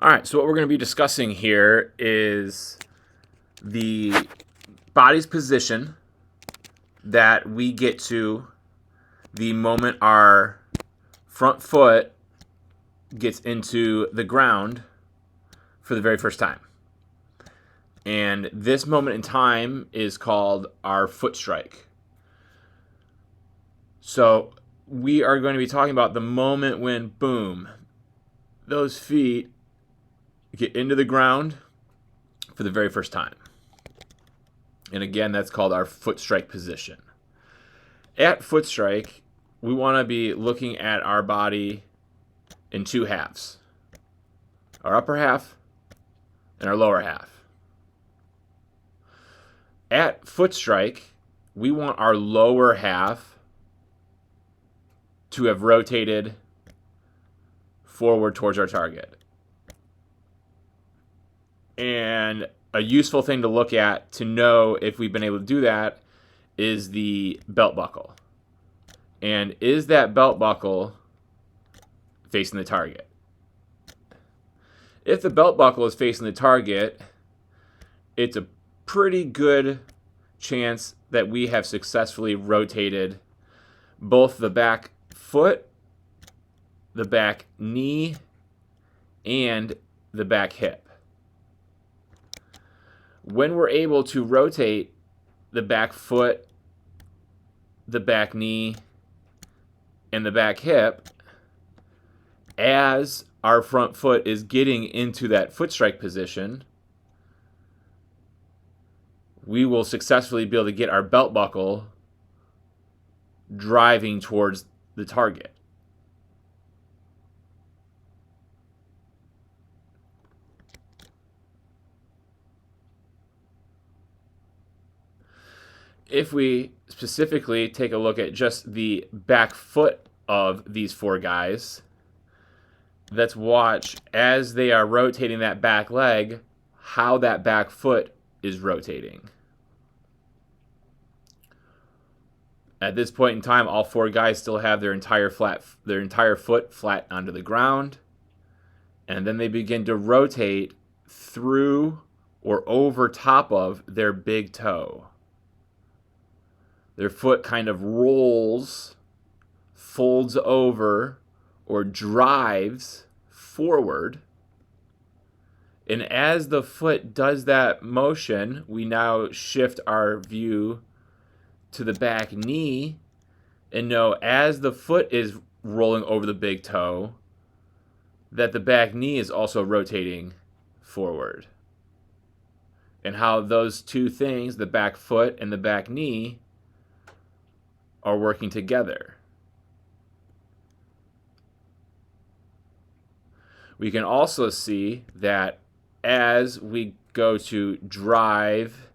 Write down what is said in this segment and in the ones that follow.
All right, so what we're going to be discussing here is the body's position that we get to the moment our front foot gets into the ground for the very first time. And this moment in time is called our foot strike. So we are going to be talking about the moment when, boom, those feet get into the ground for the very first time. And again, that's called our foot strike position. At foot strike, we want to be looking at our body in two halves. Our upper half and our lower half. At foot strike, we want our lower half to have rotated forward towards our target. And a useful thing to look at to know if we've been able to do that is the belt buckle. And is that belt buckle facing the target? If the belt buckle is facing the target, it's a pretty good chance that we have successfully rotated both the back foot, the back knee, and the back hip. When we're able to rotate the back foot, the back knee, and the back hip, as our front foot is getting into that foot strike position, we will successfully be able to get our belt buckle driving towards the target. If we specifically take a look at just the back foot of these four guys, let's watch as they are rotating that back leg, how that back foot is rotating. At this point in time, all four guys still have their entire foot flat onto the ground, and then they begin to rotate through or over top of their big toe. Their foot kind of rolls, folds over, or drives forward. And as the foot does that motion, we now shift our view to the back knee and know as the foot is rolling over the big toe, that the back knee is also rotating forward. And how those two things, the back foot and the back knee, are working together. We can also see that as we go to drive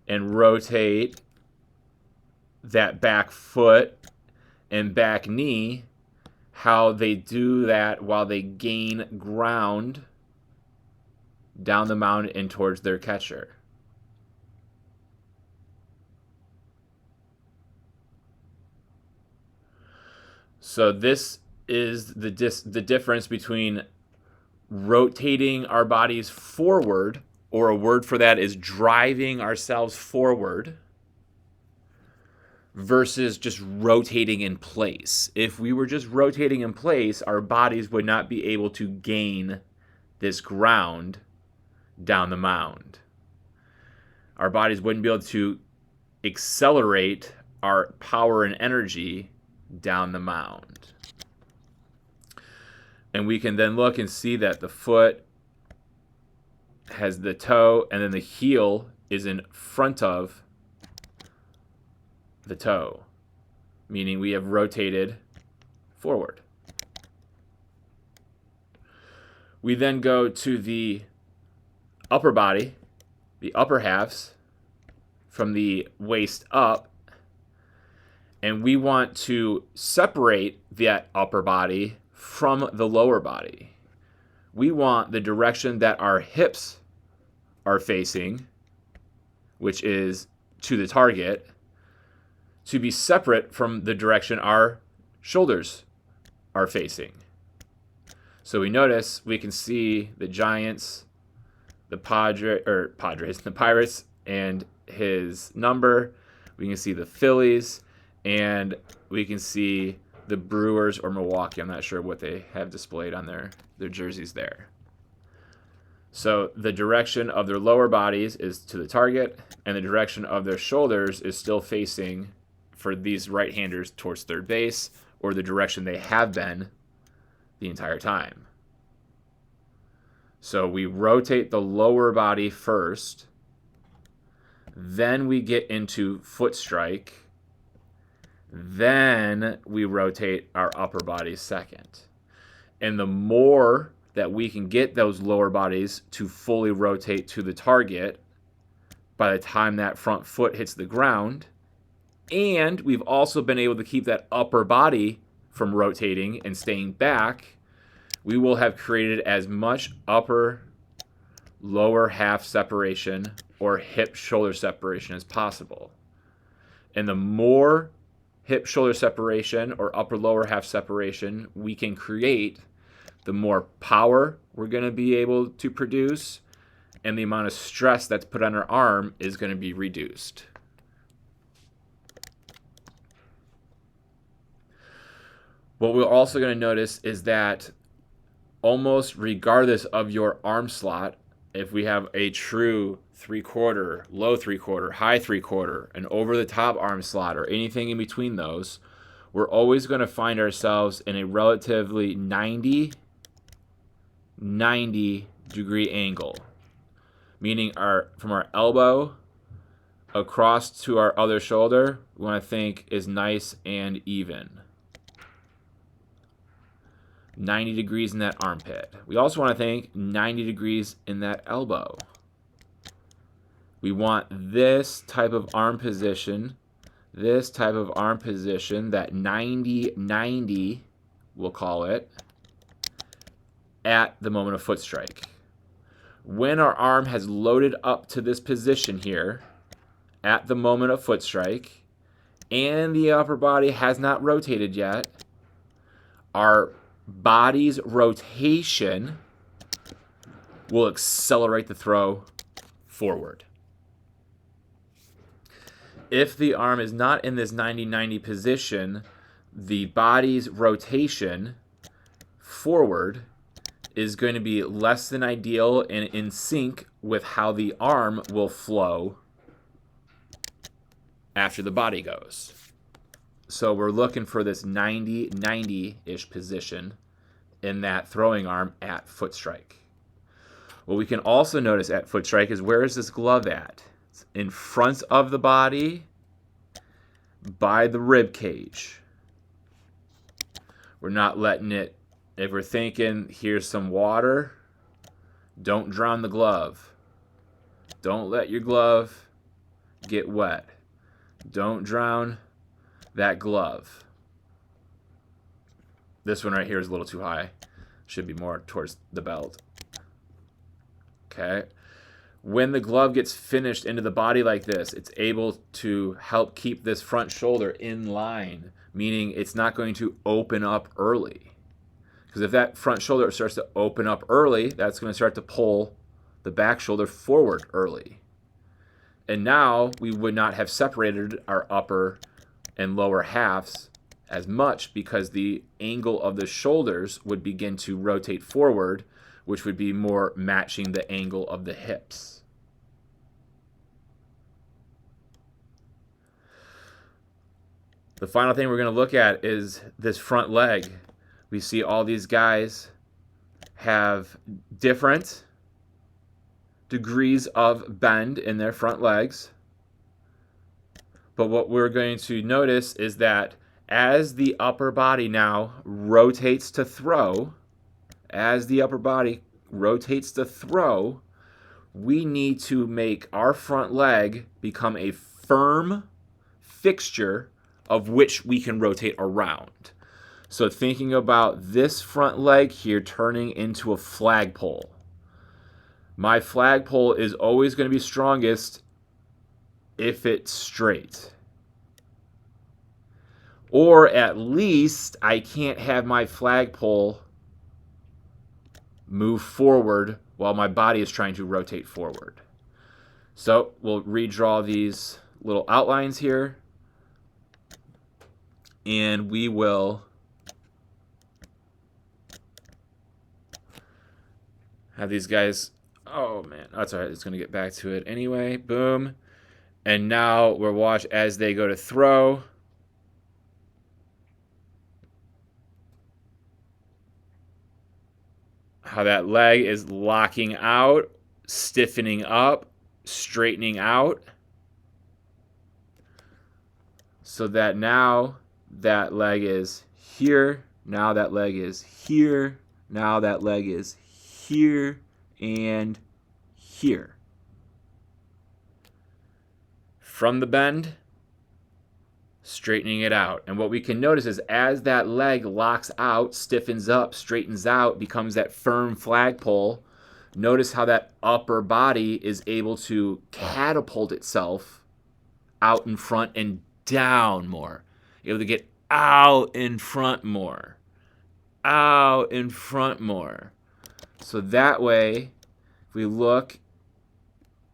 and rotate that back foot and back knee, how they do that while they gain ground down the mound and towards their catcher. So this is the difference between rotating our bodies forward, or a word for that is driving ourselves forward, versus just rotating in place. If we were just rotating in place, our bodies would not be able to gain this ground down the mound. Our bodies wouldn't be able to accelerate our power and energy down the mound. And we can then look and see that the foot has the toe, and then the heel is in front of the toe, meaning we have rotated forward. We then go to the upper body, the upper halves, from the waist up, and we want to separate that upper body from the lower body. We want the direction that our hips are facing, which is to the target, to be separate from the direction our shoulders are facing. So we notice we can see the Giants, the Padres, the Pirates, and his number. We can see the Phillies, and we can see the Brewers or Milwaukee. I'm not sure what they have displayed on their jerseys there. So the direction of their lower bodies is to the target, and the direction of their shoulders is still facing, for these right-handers, towards third base, or the direction they have been the entire time. So we rotate the lower body first, then we get into foot strike, then we rotate our upper body second. And the more that we can get those lower bodies to fully rotate to the target by the time that front foot hits the ground, and we've also been able to keep that upper body from rotating and staying back, we will have created as much upper lower half separation or hip shoulder separation as possible. And the more hip shoulder separation or upper lower half separation we can create, the more power we're going to be able to produce, and the amount of stress that's put on our arm is going to be reduced. What we're also going to notice is that almost regardless of your arm slot, if we have a true 3/4, low 3/4, high 3/4, an over-the-top arm slot, or anything in between those, we're always going to find ourselves in a relatively 90 degree angle, meaning from our elbow across to our other shoulder, we want to think is nice and even. 90 degrees in that armpit. We also want to think 90 degrees in that elbow. We want this type of arm position, that 90-90, we'll call it, at the moment of foot strike. When our arm has loaded up to this position here, at the moment of foot strike, and the upper body has not rotated yet, our body's rotation will accelerate the throw forward. If the arm is not in this 90-90 position, the body's rotation forward is going to be less than ideal and in sync with how the arm will flow after the body goes. So we're looking for this 90-90-ish position in that throwing arm at foot strike. What we can also notice at foot strike is, where is this glove at? It's in front of the body by the rib cage. We're not letting it, if we're thinking here's some water, don't drown the glove. Don't let your glove get wet. Don't drown that glove. This one right here is a little too high. Should be more towards the belt. Okay. When the glove gets finished into the body like this, it's able to help keep this front shoulder in line, meaning it's not going to open up early. Because if that front shoulder starts to open up early, that's going to start to pull the back shoulder forward early. And now we would not have separated our upper and lower halves as much, because the angle of the shoulders would begin to rotate forward, which would be more matching the angle of the hips. The final thing we're going to look at is this front leg. We see all these guys have different degrees of bend in their front legs. But what we're going to notice is that as the upper body now rotates to throw, we need to make our front leg become a firm fixture of which we can rotate around. So thinking about this front leg here turning into a flagpole. My flagpole is always going to be strongest if it's straight. Or at least I can't have my flagpole move forward while my body is trying to rotate forward. So we'll redraw these little outlines here, and we will have these guys. Oh man, that's all right. It's going to get back to it anyway. Boom. And now we'll watch as they go to throw. How that leg is locking out, stiffening up, straightening out. So that now that leg is here. Now that leg is here. Now that leg is here and here. From the bend, straightening it out. And what we can notice is as that leg locks out, stiffens up, straightens out, becomes that firm flagpole, notice how that upper body is able to catapult itself out in front and down more. Able to get out in front more. Out in front more. So that way, if we look,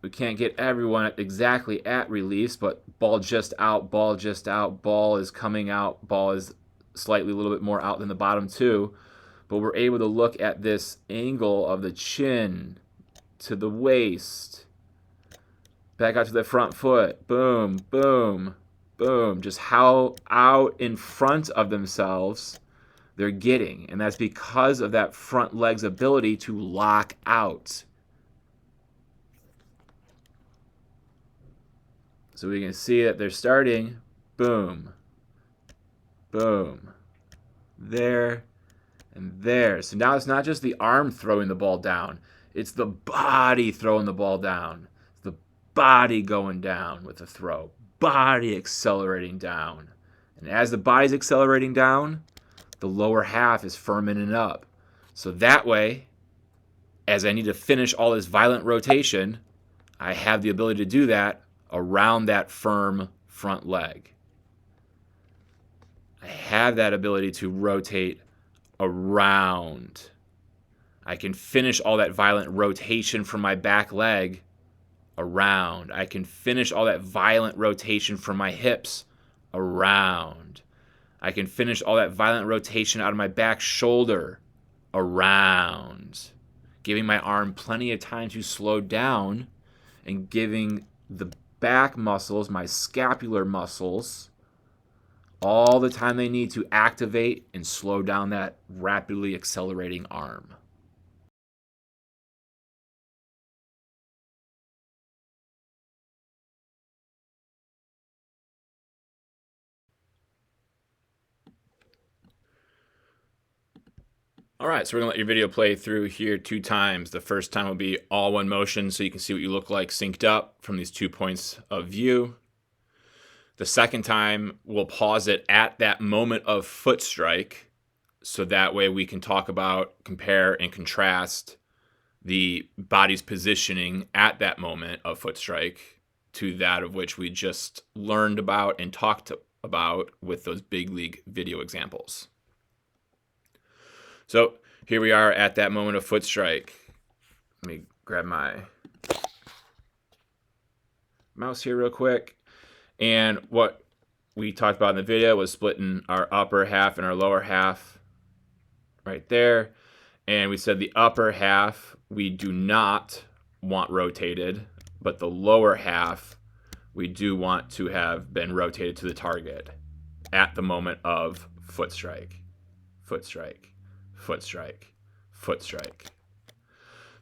we can't get everyone exactly at release, but ball just out, ball just out, ball is coming out, ball is slightly a little bit more out than the bottom two. But we're able to look at this angle of the chin to the waist, back out to the front foot, boom, boom, boom. Just how out in front of themselves they're getting. And that's because of that front leg's ability to lock out. So we can see that they're starting, boom, boom, there, and there. So now it's not just the arm throwing the ball down. It's the body throwing the ball down. It's the body going down with the throw. Body accelerating down. And as the body's accelerating down, the lower half is firming up. So that way, as I need to finish all this violent rotation, I have the ability to do that around that firm front leg. I have that ability to rotate around. I can finish all that violent rotation from my back leg around. I can finish all that violent rotation from my hips around. I can finish all that violent rotation out of my back shoulder around, giving my arm plenty of time to slow down and giving the back muscles, my scapular muscles, all the time they need to activate and slow down that rapidly accelerating arm. All right, so we're gonna let your video play through here 2 times. The first time will be all one motion so you can see what you look like synced up from these 2 points of view. The second time, we'll pause it at that moment of foot strike, so that way we can talk about, compare, and contrast the body's positioning at that moment of foot strike to that of which we just learned about and talked about with those big league video examples. So here we are at that moment of foot strike. Let me grab my mouse here real quick. And what we talked about in the video was splitting our upper half and our lower half right there. And we said the upper half we do not want rotated, but the lower half we do want to have been rotated to the target at the moment of foot strike, foot strike, foot strike, foot strike.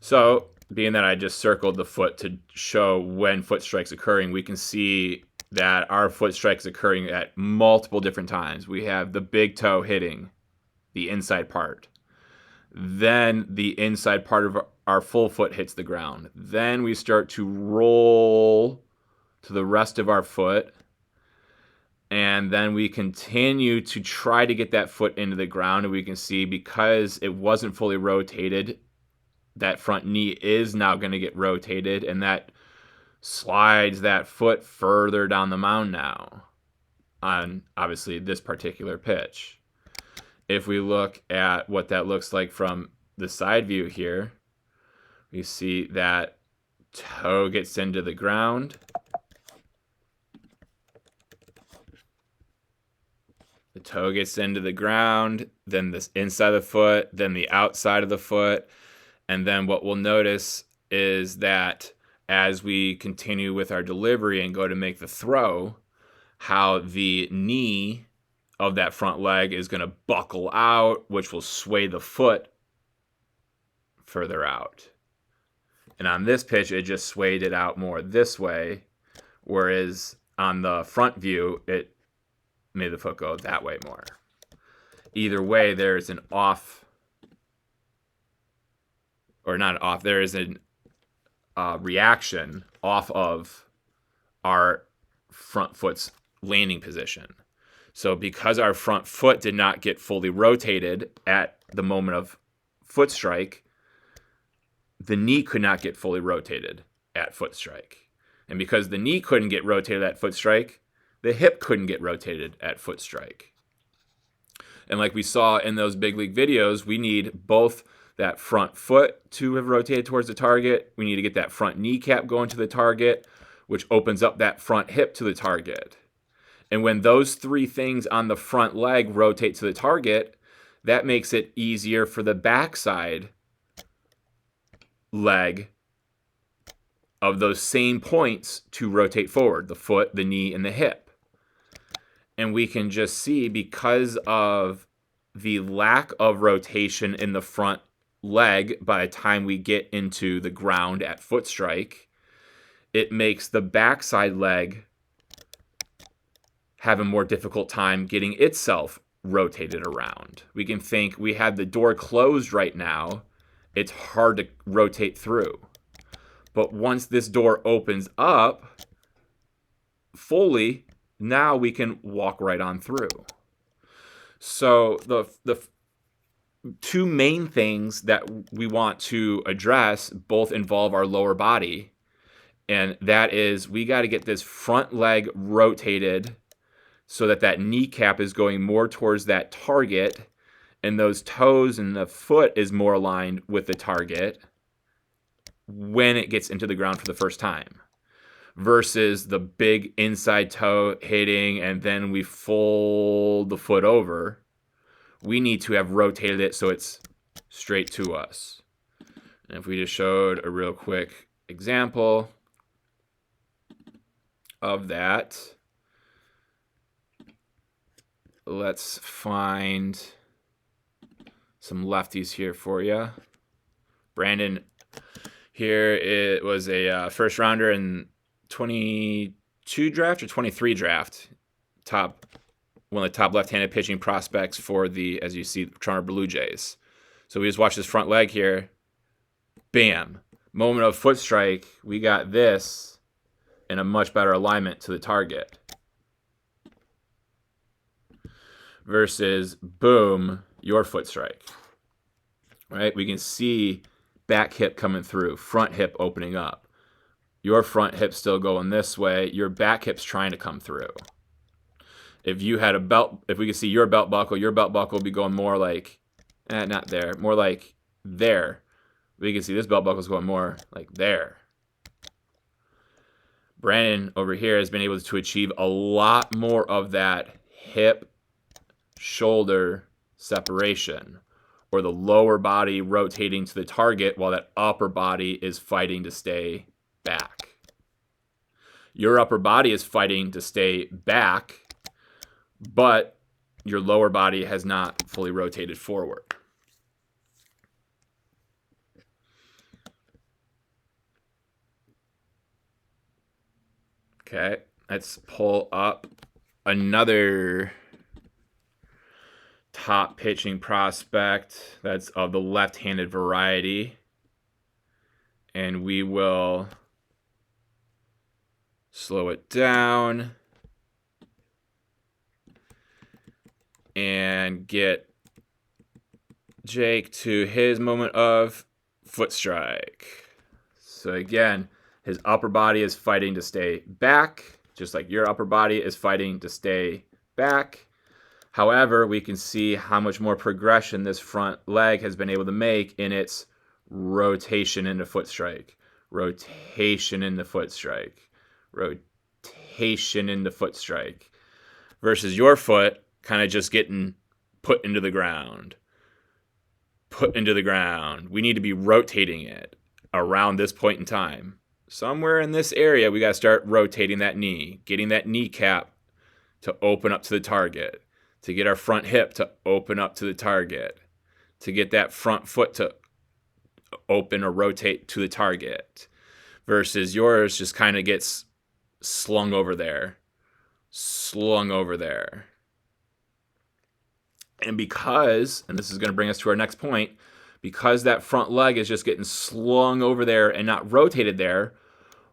So being that I just circled the foot to show when foot strike's occurring, we can see that our foot strike is occurring at multiple different times. We have the big toe hitting the inside part. Then the inside part of our full foot hits the ground. Then we start to roll to the rest of our foot. And then we continue to try to get that foot into the ground. And we can see because it wasn't fully rotated, that front knee is now going to get rotated. And that slides that foot further down the mound now on obviously this particular pitch. If we look at what that looks like from the side view here, we see that toe gets into the ground. The toe gets into the ground, then the inside of the foot, then the outside of the foot. And then what we'll notice is that as we continue with our delivery and go to make the throw, how the knee of that front leg is going to buckle out, which will sway the foot further out. And on this pitch, it just swayed it out more this way, whereas on the front view, it made the foot go that way more. Either way, there's an off, or not off, there is a reaction off of our front foot's landing position. So because our front foot did not get fully rotated at the moment of foot strike, the knee could not get fully rotated at foot strike. And because the knee couldn't get rotated at foot strike, the hip couldn't get rotated at foot strike. And like we saw in those big league videos, we need both that front foot to have rotated towards the target. We need to get that front kneecap going to the target, which opens up that front hip to the target. And when those three things on the front leg rotate to the target, that makes it easier for the backside leg of those same points to rotate forward, the foot, the knee, and the hip. And we can just see, because of the lack of rotation in the front leg by the time we get into the ground at foot strike, it makes the backside leg have a more difficult time getting itself rotated around. We can think we have the door closed right now. It's hard to rotate through. But once this door opens up fully, now we can walk right on through. So the two main things that we want to address both involve our lower body. And that is, we got to get this front leg rotated so that that kneecap is going more towards that target, and those toes and the foot is more aligned with the target when it gets into the ground for the first time, versus the big inside toe hitting and then we fold the foot over. We need to have rotated it so it's straight to us. And if we just showed a real quick example of that, let's find some lefties here for you. Brandon here, it was a first rounder in 22 draft or 23 draft. One of the top left-handed pitching prospects for the, as you see, Toronto Blue Jays. So we just watch this front leg here. Bam. Moment of foot strike. We got this in a much better alignment to the target. Versus, boom, your foot strike. Right? We can see back hip coming through, front hip opening up. Your front hip's still going this way. Your back hip's trying to come through. If you had a belt, if we could see your belt buckle would be going more like, not there, more like there. We can see this belt buckle's going more like there. Brandon over here has been able to achieve a lot more of that hip shoulder separation, or the lower body rotating to the target while that upper body is fighting to stay back. Your upper body is fighting to stay back, but your lower body has not fully rotated forward. Okay, let's pull up another top pitching prospect that's of the left-handed variety. And we will slow it down and get Jake to his moment of foot strike. So again, his upper body is fighting to stay back, just like your upper body is fighting to stay back. However, we can see how much more progression this front leg has been able to make in its rotation into foot strike, rotation into foot strike, rotation into foot strike, versus your foot kind of just getting put into the ground. Put into the ground. We need to be rotating it around this point in time. Somewhere in this area, we got to start rotating that knee, getting that kneecap to open up to the target, to get our front hip to open up to the target, to get that front foot to open or rotate to the target, versus yours just kind of gets slung over there. And because, and this is going to bring us to our next point, because that front leg is just getting slung over there and not rotated there,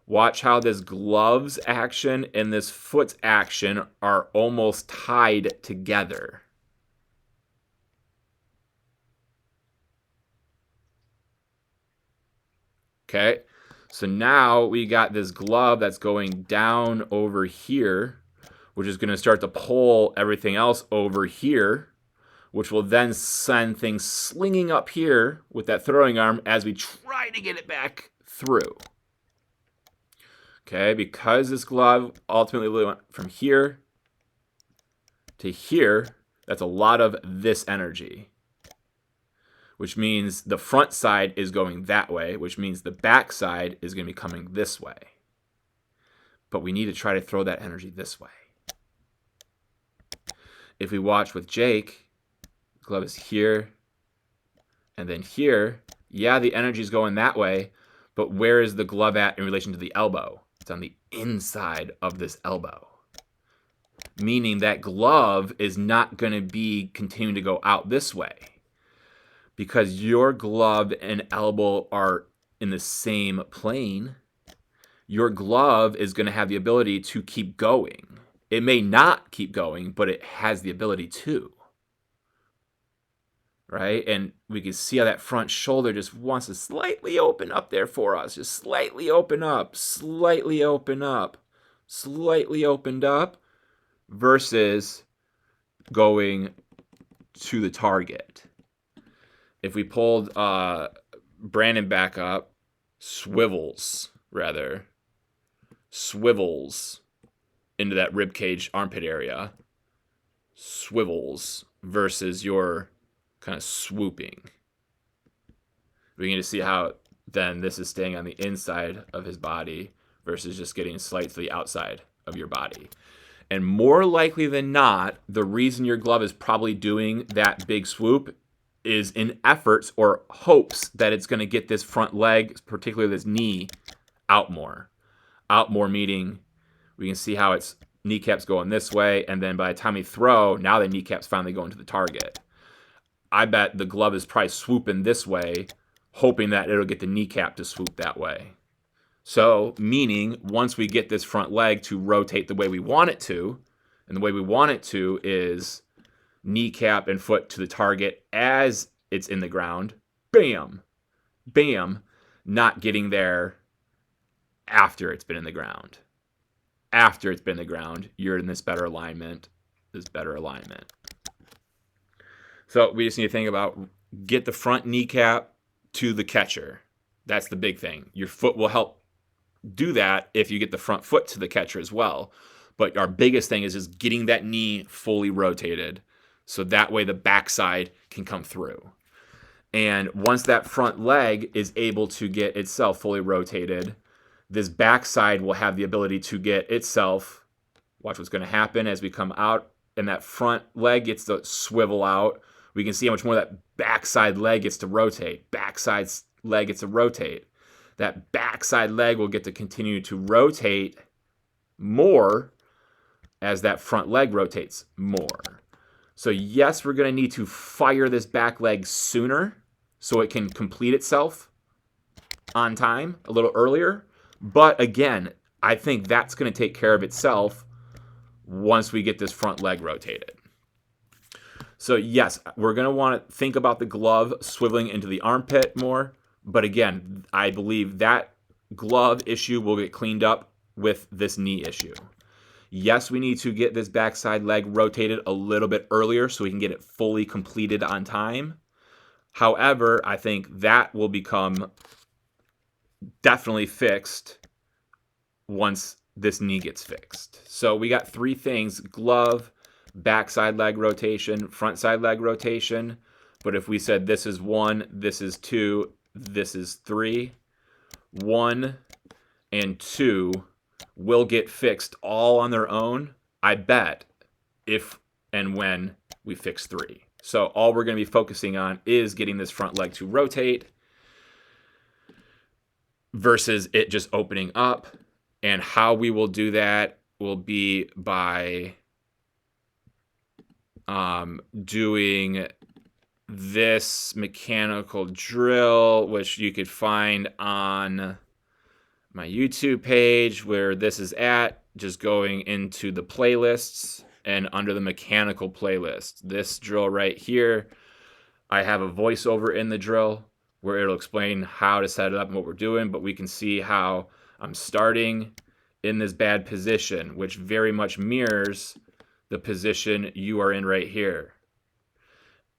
watch how this gloves action and this foot's action are almost tied together. Okay, so now we got this glove that's going down over here, which is going to start to pull everything else over here, which will then send things slinging up here with that throwing arm as we try to get it back through. Okay, because this glove ultimately went from here to here, that's a lot of this energy, which means the front side is going that way, which means the back side is going to be coming this way. But we need to try to throw that energy this way. If we watch with Jake, glove is here and then here. Yeah, the energy is going that way, but where is the glove at in relation to the elbow? It's on the inside of this elbow, meaning that glove is not going to be continuing to go out this way because your glove and elbow are in the same plane. Your glove is going to have the ability to keep going. It may not keep going, but it has the ability to. Right? And we can see how that front shoulder just wants to slightly open up there for us. Just slightly open up, slightly open up, slightly opened up versus going to the target. If we pulled Brandon back up, swivels into that rib cage armpit area, swivels versus your kind of swooping. We can just see how then this is staying on the inside of his body versus just getting slightly outside of your body. And more likely than not, the reason your glove is probably doing that big swoop is in efforts or hopes that it's going to get this front leg, particularly this knee, out more. Out more meaning we can see how its kneecap's going this way, and then by the time we throw, now the kneecap's finally going to the target. I bet the glove is probably swooping this way, hoping that it'll get the kneecap to swoop that way. So, meaning, once we get this front leg to rotate the way we want it to, and the way we want it to is kneecap and foot to the target as it's in the ground, bam, bam, not getting there after it's been in the ground. After it's been in the ground, you're in this better alignment, So we just need to think about get the front kneecap to the catcher. That's the big thing. Your foot will help do that if you get the front foot to the catcher as well. But our biggest thing is just getting that knee fully rotated so that way the backside can come through. And once that front leg is able to get itself fully rotated, this backside will have the ability to get itself, watch what's going to happen as we come out, and that front leg gets to swivel out. We can see how much more that backside leg gets to rotate. Backside leg gets to rotate. That backside leg will get to continue to rotate more as that front leg rotates more. So yes, we're going to need to fire this back leg sooner so it can complete itself on time, a little earlier. But again, I think that's going to take care of itself once we get this front leg rotated. So yes, we're going to want to think about the glove swiveling into the armpit more. But again, I believe that glove issue will get cleaned up with this knee issue. Yes, we need to get this backside leg rotated a little bit earlier so we can get it fully completed on time. However, I think that will become definitely fixed once this knee gets fixed. So we got 3 things: glove, backside leg rotation, front side leg rotation. But if we said this is 1, this is 2, this is 3, 1 and 2 will get fixed all on their own, I bet, if and when we fix 3. So all we're going to be focusing on is getting this front leg to rotate versus it just opening up. And how we will do that will be by doing this mechanical drill, which you could find on my YouTube page where this is at, just going into the playlists and under the mechanical playlist. This drill right here, I have a voiceover in the drill where it'll explain how to set it up and what we're doing, but we can see how I'm starting in this bad position, which very much mirrors the position you are in right here.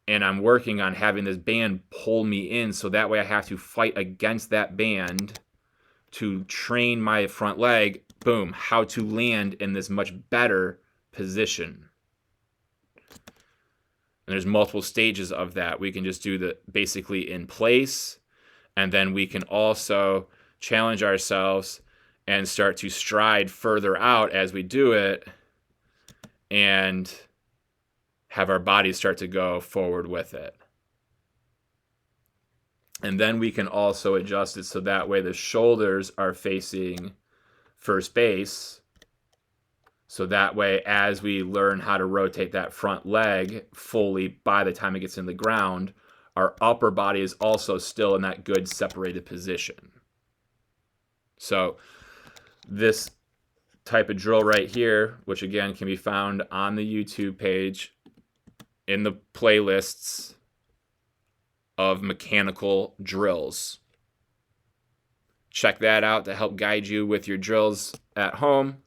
And I'm working on having this band pull me in, so that way I have to fight against that band to train my front leg, boom, how to land in this much better position. And there's multiple stages of that. We can just do the basically in place, and then we can also challenge ourselves and start to stride further out as we do it and have our bodies start to go forward with it. And then we can also adjust it so that way the shoulders are facing first base. So that way, as we learn how to rotate that front leg fully by the time it gets in the ground, our upper body is also still in that good separated position. So this type of drill right here, which again can be found on the YouTube page in the playlists of mechanical drills. Check that out to help guide you with your drills at home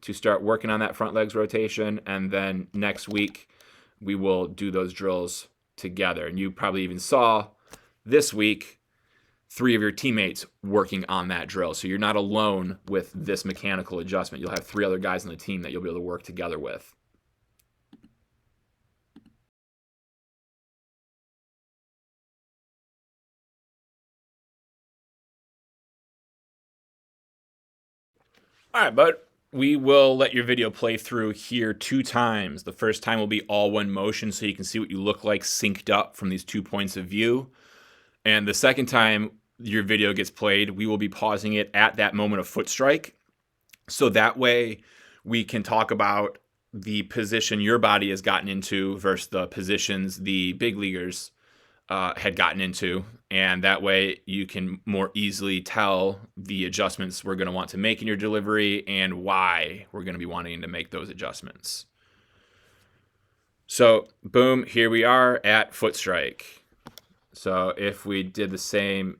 to start working on that front legs rotation. And then next week, we will do those drills together. And you probably even saw this week 3 of your teammates working on that drill. So you're not alone with this mechanical adjustment. You'll have 3 other guys on the team that you'll be able to work together with. All right, bud. We will let your video play through here 2 times. The first time will be all one motion so you can see what you look like synced up from these 2 points of view. And the second time your video gets played, we will be pausing it at that moment of foot strike. So that way we can talk about the position your body has gotten into versus the positions the big leaguers had gotten into, and that way you can more easily tell the adjustments we're going to want to make in your delivery and why we're going to be wanting to make those adjustments. So boom, here we are at foot strike. So if we did the same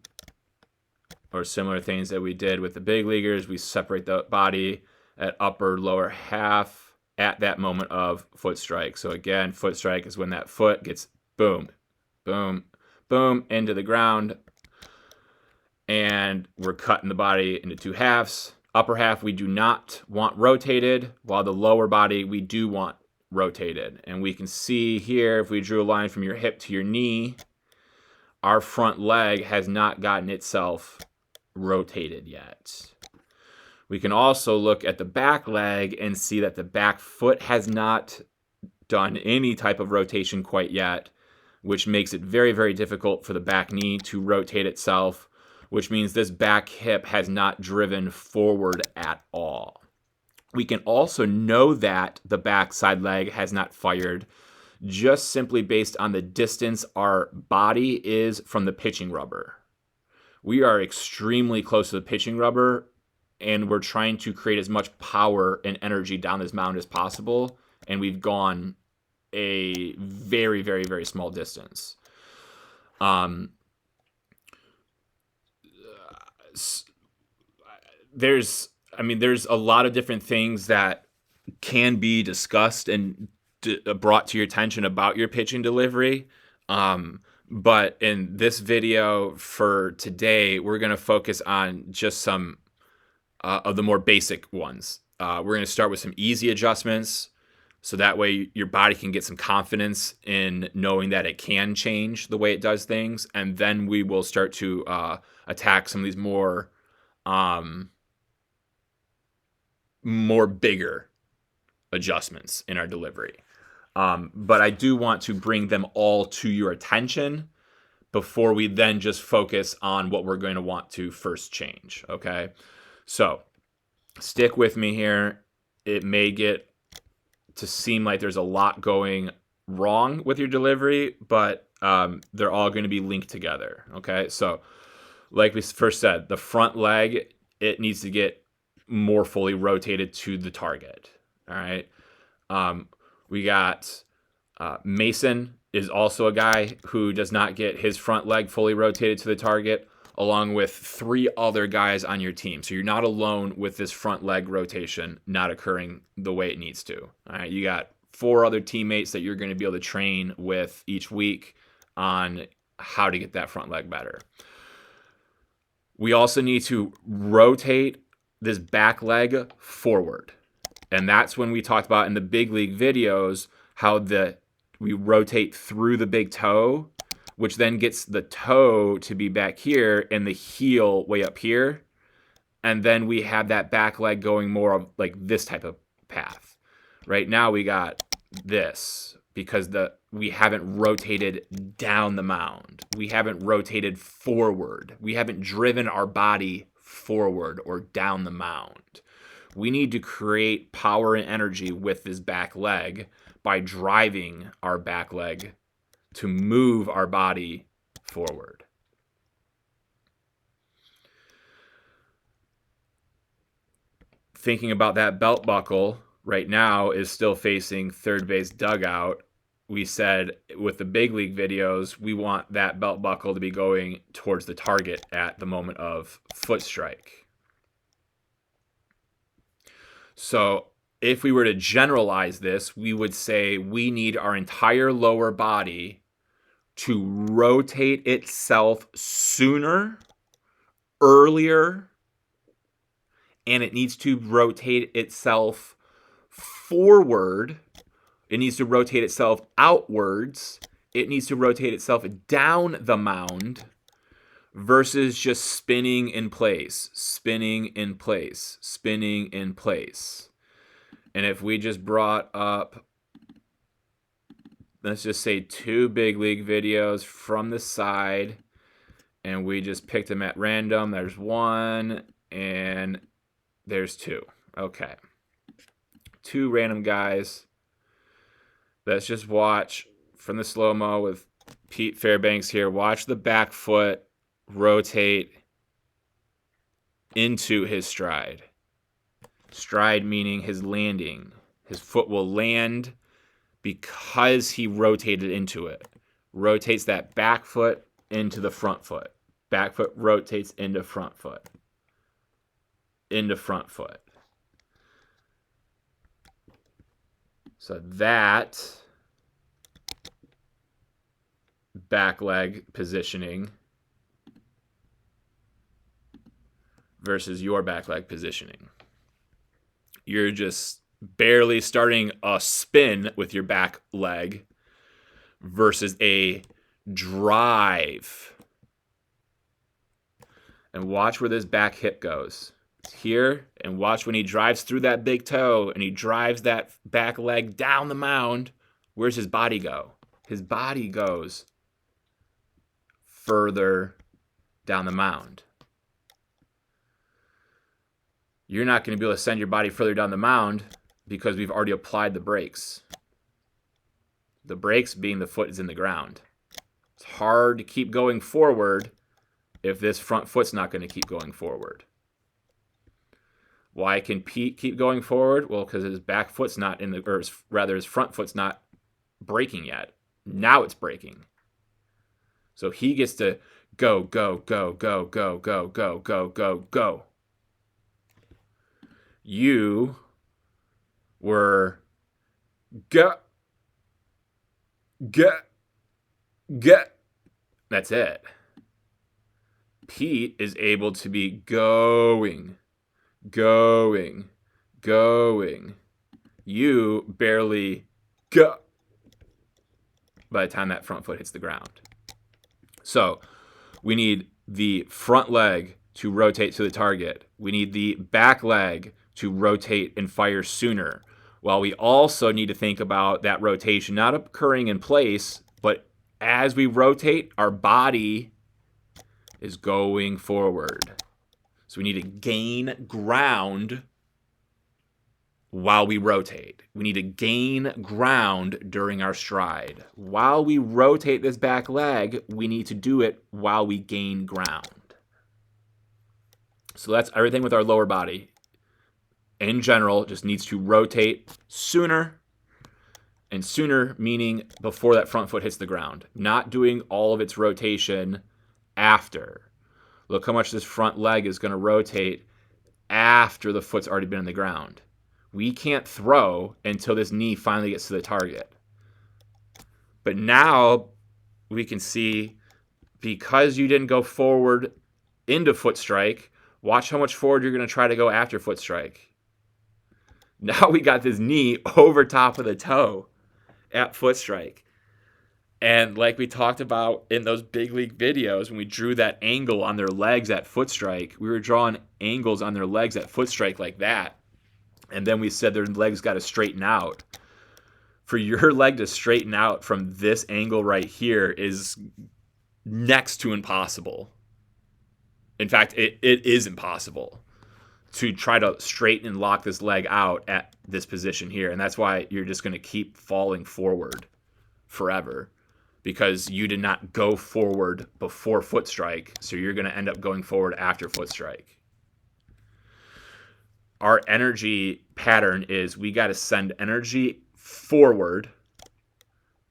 or similar things that we did with the big leaguers, we separate the body at upper lower half at that moment of foot strike. So again, foot strike is when that foot gets boom, boom, boom into the ground, and we're cutting the body into 2 halves. Upper half we do not want rotated, while the lower body we do want rotated. And we can see here, if we drew a line from your hip to your knee, our front leg has not gotten itself rotated yet. We can also look at the back leg and see that the back foot has not done any type of rotation quite yet, which makes it very, very difficult for the back knee to rotate itself, which means this back hip has not driven forward at all. We can also know that the back side leg has not fired just simply based on the distance our body is from the pitching rubber. We are extremely close to the pitching rubber, and we're trying to create as much power and energy down this mound as possible, and we've gone a very, very, very small distance. There's a lot of different things that can be discussed and brought to your attention about your pitching delivery. But in this video for today, we're going to focus on just some of the more basic ones. We're going to start with some easy adjustments, so that way your body can get some confidence in knowing that it can change the way it does things. And then we will start to attack some of these more bigger adjustments in our delivery. But I do want to bring them all to your attention before we then just focus on what we're going to want to first change. Okay, so stick with me here. It may get to seem like there's a lot going wrong with your delivery, but they're all going to be linked together. Okay, so like we first said, the front leg, it needs to get more fully rotated to the target. All right. We got Mason is also a guy who does not get his front leg fully rotated to the target, along with 3 other guys on your team. So you're not alone with this front leg rotation not occurring the way it needs to. All right, you got 4 other teammates that you're going to be able to train with each week on how to get that front leg better. We also need to rotate this back leg forward. And that's when we talked about in the big league videos how we rotate through the big toe, which then gets the toe to be back here and the heel way up here. And then we have that back leg going more of like this type of path. Right now we got this because we haven't rotated down the mound. We haven't rotated forward. We haven't driven our body forward or down the mound. We need to create power and energy with this back leg by driving our back leg to move our body forward. Thinking about that belt buckle right now is still facing third base dugout. We said with the big league videos, we want that belt buckle to be going towards the target at the moment of foot strike. So if we were to generalize this, we would say we need our entire lower body to rotate itself sooner, earlier, and it needs to rotate itself forward. It needs to rotate itself outwards. It needs to rotate itself down the mound versus just spinning in place, spinning in place, spinning in place. And if we just brought up, let's just say 2 big league videos from the side, and we just picked them at random. There's 1 and there's 2. Okay. 2 random guys. Let's just watch from the slow-mo with Pete Fairbanks here. Watch the back foot rotate into his stride. Stride meaning his landing. His foot will land because he rotated into it. Rotates that back foot into the front foot. Back foot rotates into front foot. Into front foot. So that back leg positioning versus your back leg positioning. You're just barely starting a spin with your back leg versus a drive. And watch where this back hip goes. It's here, and watch when he drives through that big toe and he drives that back leg down the mound. Where's his body go? His body goes further down the mound. You're not going to be able to send your body further down the mound because we've already applied the brakes. The brakes being the foot is in the ground. It's hard to keep going forward if this front foot's not going to keep going forward. Why can Pete keep going forward? Well, because his back foot's not in the, or rather his front foot's not braking yet. Now it's braking. So he gets to go, go, go, go, go, go, go, go, go, go. You We're go, go, go. That's it. Pete is able to be going, going, going. You barely go by the time that front foot hits the ground. So we need the front leg to rotate to the target. We need the back leg to rotate and fire sooner. While we also need to think about that rotation not occurring in place, but as we rotate, our body is going forward. So we need to gain ground while we rotate. We need to gain ground during our stride. While we rotate this back leg, we need to do it while we gain ground. So that's everything with our lower body. In general, just needs to rotate sooner, and sooner meaning before that front foot hits the ground, not doing all of its rotation after. Look how much this front leg is going to rotate after the foot's already been in the ground. We can't throw until this knee finally gets to the target. But now we can see, because you didn't go forward into foot strike, watch how much forward you're going to try to go after foot strike. Now we got this knee over top of the toe at foot strike. And like we talked about in those big league videos, when we drew that angle on their legs at foot strike, we were drawing angles on their legs at foot strike like that. And then we said their legs got to straighten out. For your leg to straighten out from this angle right here is next to impossible. In fact, it is impossible to try to straighten and lock this leg out at this position here. And that's why you're just going to keep falling forward forever, because you did not go forward before foot strike. So you're going to end up going forward after foot strike. Our energy pattern is we got to send energy forward,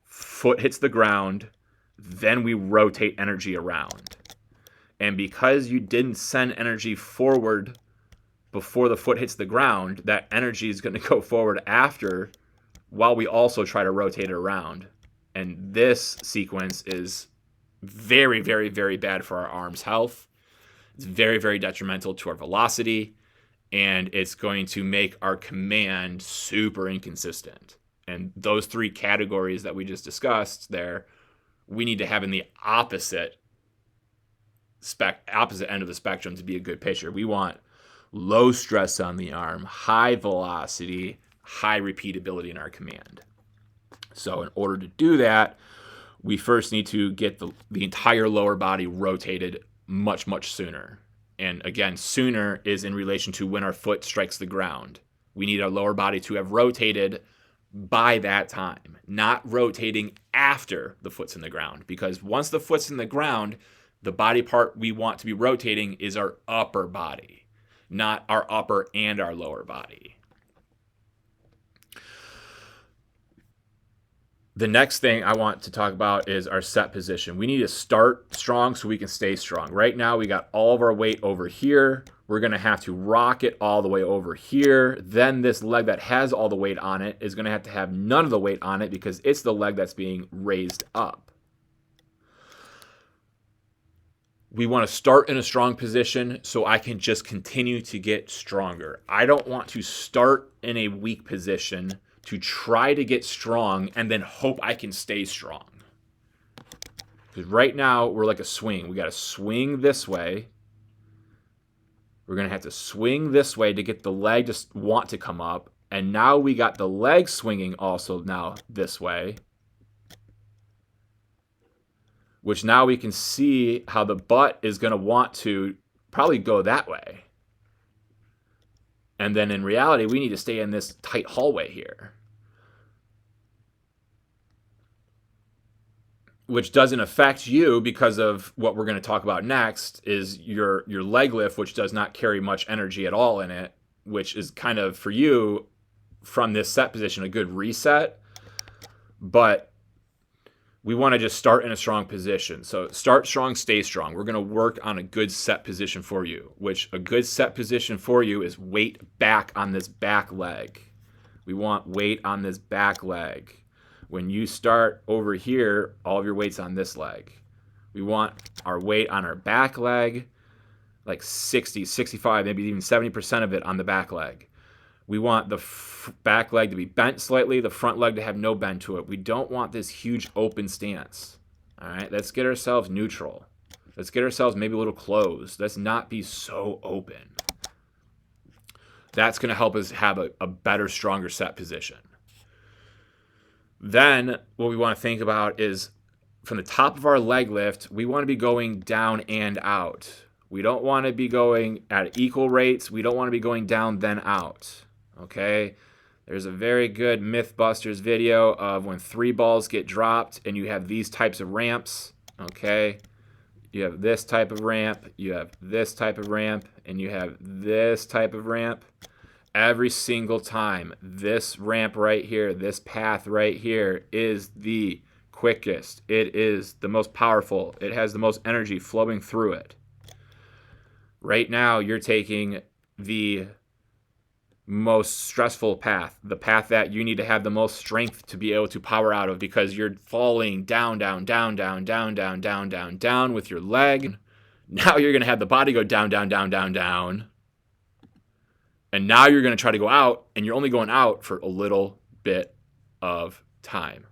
foot hits the ground, then we rotate energy around. And because you didn't send energy forward before the foot hits the ground, that energy is going to go forward after, while we also try to rotate it around. And this sequence is very, very, very bad for our arm's health. It's very, very detrimental to our velocity. And it's going to make our command super inconsistent. And those three categories that we just discussed there, we need to have in the opposite end of the spectrum to be a good pitcher. We want low stress on the arm, high velocity, high repeatability in our command. So in order to do that, we first need to get the entire lower body rotated much, much sooner. And again, sooner is in relation to when our foot strikes the ground. We need our lower body to have rotated by that time, not rotating after the foot's in the ground. Because once the foot's in the ground, the body part we want to be rotating is our upper body, not our upper and our lower body. The next thing I want to talk about is our set position. We need to start strong so we can stay strong. Right now, we got all of our weight over here. We're going to have to rock it all the way over here. Then this leg that has all the weight on it is going to have none of the weight on it because it's the leg that's being raised up. We want to start in a strong position so I can just continue to get stronger. I don't want to start in a weak position to try to get strong and then hope I can stay strong. Because right now, we're like a swing. We got to swing this way. We're going to have to swing this way to get the leg to want to come up. And now we got the leg swinging also now this way. Which now we can see how the butt is going to want to probably go that way. And then in reality, we need to stay in this tight hallway here. Which doesn't affect you because of what we're going to talk about next is your leg lift, which does not carry much energy at all in it, which is kind of, for you, from this set position, a good reset. But we want to just start in a strong position. So start strong, stay strong. We're going to work on a good set position for you, which a good set position for you is weight back on this back leg. We want weight on this back leg. When you start over here, all of your weight's on this leg. We want our weight on our back leg, like 60, 65, maybe even 70% of it on the back leg. We want the back leg to be bent slightly, the front leg to have no bend to it. We don't want this huge open stance. All right, let's get ourselves neutral. Let's get ourselves maybe a little closed. Let's not be so open. That's going to help us have a better, stronger set position. Then what we want to think about is from the top of our leg lift, we want to be going down and out. We don't want to be going at equal rates. We don't want to be going down then out. Okay? There's a very good Mythbusters video of when 3 balls get dropped and you have these types of ramps. Okay? You have this type of ramp, you have this type of ramp, and you have this type of ramp. Every single time, this ramp right here, this path right here is the quickest. It is the most powerful. It has the most energy flowing through it. Right now, you're taking the most stressful path, the path that you need to have the most strength to be able to power out of, because you're falling down, down, down, down, down, down, down, down, down with your leg. Now you're going to have the body go down, down, down, down, down. And now you're going to try to go out, and you're only going out for a little bit of time.